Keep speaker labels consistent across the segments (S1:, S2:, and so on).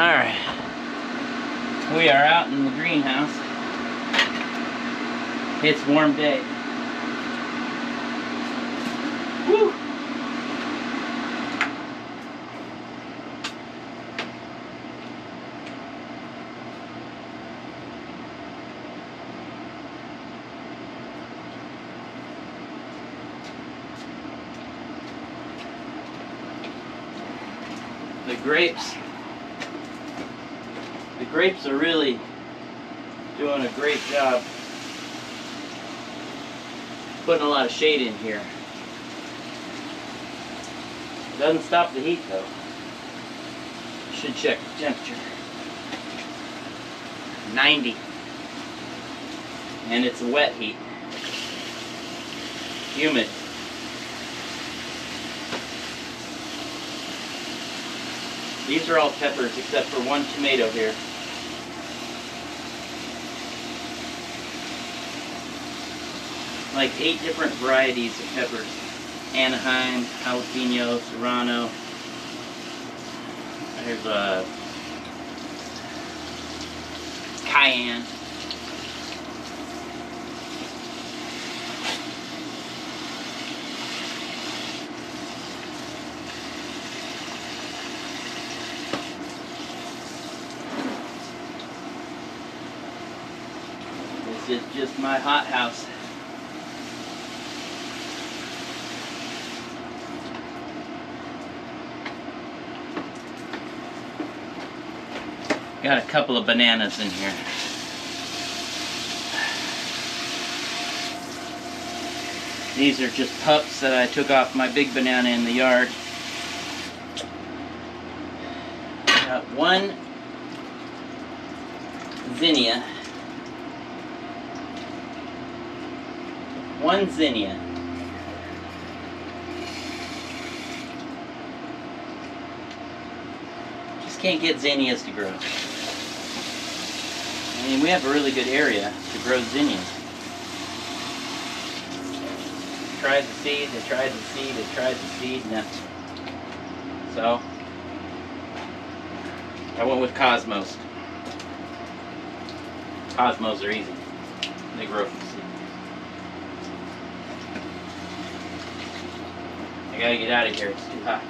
S1: Alright, we are out in the greenhouse. It's a warm day. Woo! The grapes are really doing a great job putting a lot of shade in here. It doesn't stop the heat though. Should check the temperature. 90. And it's a wet heat. Humid. These are all peppers except for one tomato here. Like 8 different varieties of peppers. Anaheim, jalapeno, serrano. There's a cayenne. This is just my hothouse. Got a couple of bananas in here. These are just pups that I took off my big banana in the yard. Got one zinnia. One zinnia. Just can't get zinnias to grow. I mean, we have a really good area to grow zinnias. Tried the seed, they tried the seed, they tried the seed, nothing. So, I went with Cosmos. Cosmos are easy. They grow from seed. I gotta get out of here, it's too hot.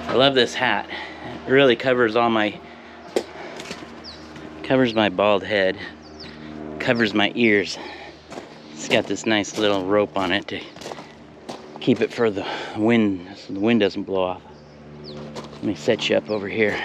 S1: I love this hat. It really covers all my, covers my bald head, covers my ears. It's got this nice little rope on it to keep it for the wind, so the wind doesn't blow off. Let me set you up over here.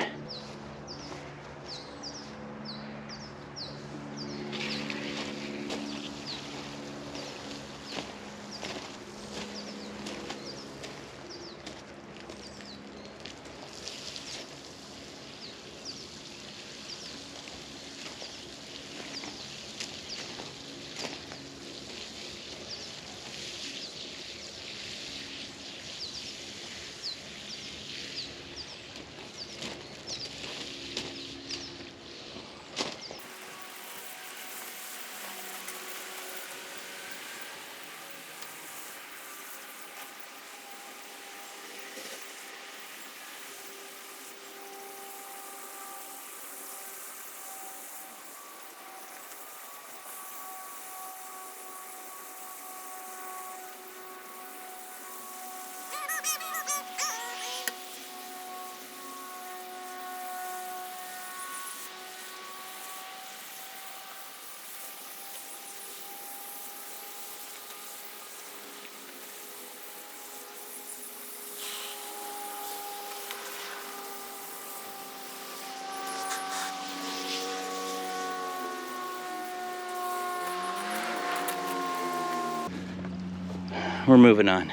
S1: We're moving on.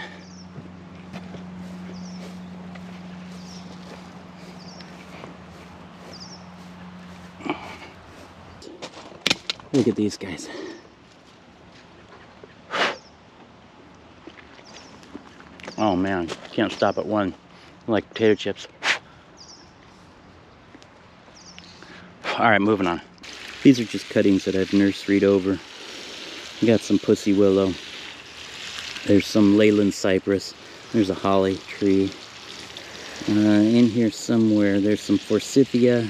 S1: Look at these guys. Oh man, can't stop at one. I like potato chips. Alright, moving on. These are just cuttings that I've nurseryed over. I got some pussy willow. There's some Leyland cypress. There's a holly tree. In here somewhere, there's some forsythia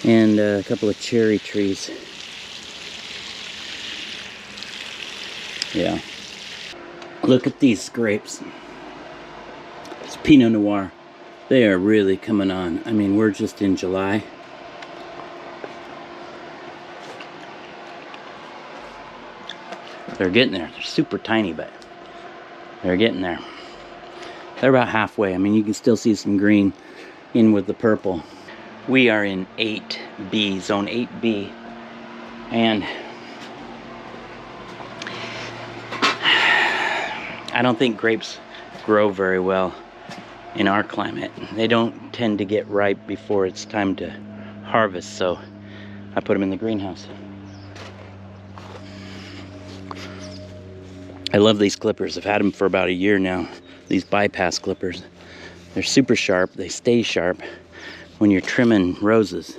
S1: and a couple of cherry trees. Yeah. Look at these grapes. It's Pinot Noir. They are really coming on. I mean, we're just in July. They're getting there. They're super tiny, but they're getting there. They're about halfway. I mean, you can still see some green in with the purple. We are in 8B, zone 8B, and I don't think grapes grow very well in our climate. They don't tend to get ripe before it's time to harvest, so I put them in the greenhouse. I love these clippers. I've had them for about a year now. These bypass clippers. They're super sharp. They stay sharp. When you're trimming roses,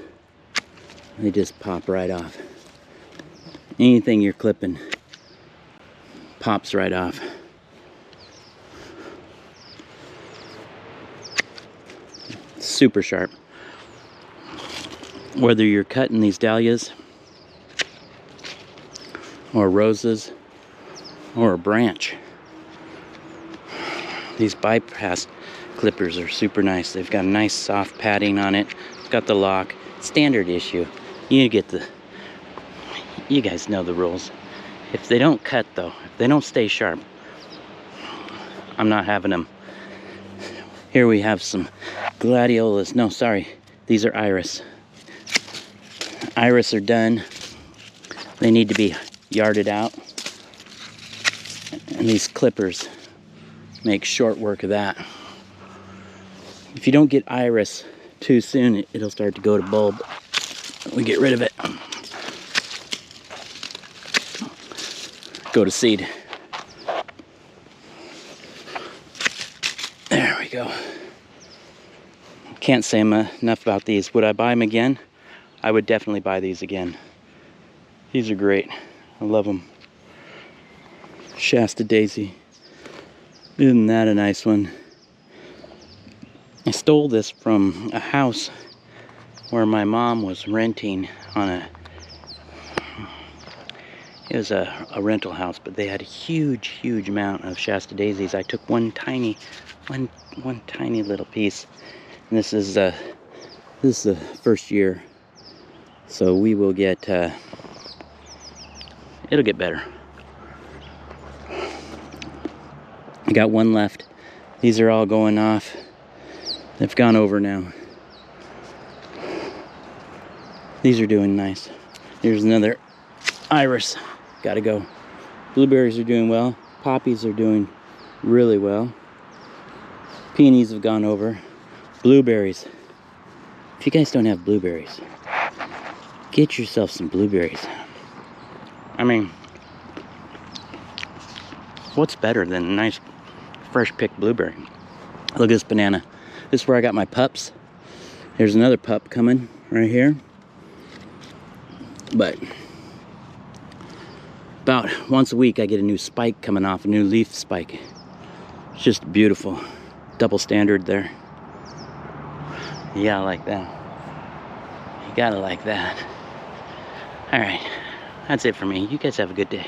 S1: they just pop right off. Anything you're clipping pops right off. Super sharp. Whether you're cutting these dahlias or roses or a branch, these bypass clippers are super nice. They've got a nice soft padding on it. It's got the lock. Standard issue. You guys know the rules. If they don't cut though, if they don't stay sharp, I'm not having them. Here we have some gladiolas. No, sorry. These are iris. Iris are done. They need to be yarded out. And these clippers make short work of that. If you don't get iris too soon, it'll start to go to bulb. We get rid of it. Go to seed. There we go. Can't say enough about these. Would I buy them again? I would definitely buy these again. These are great. I love them. Shasta daisy. Isn't that a nice one? I stole this from a house where my mom was renting on it was a rental house, but they had a huge amount of Shasta daisies. I took one tiny little piece, and this is the first year, so we will get it'll get better. I got one left. These are all going off. They've gone over now. These are doing nice. Here's another iris. Gotta go. Blueberries are doing well. Poppies are doing really well. Peonies have gone over. Blueberries. If you guys don't have blueberries, get yourself some blueberries. I mean, what's better than a nice fresh picked blueberry? Look at this banana. This is where I got my pups. There's another pup coming right here. But about once a week I get a new spike coming off, a new leaf spike. It's just beautiful. Double standard there. Yeah, I like that. You gotta like that. Alright, that's it for me. You guys have a good day.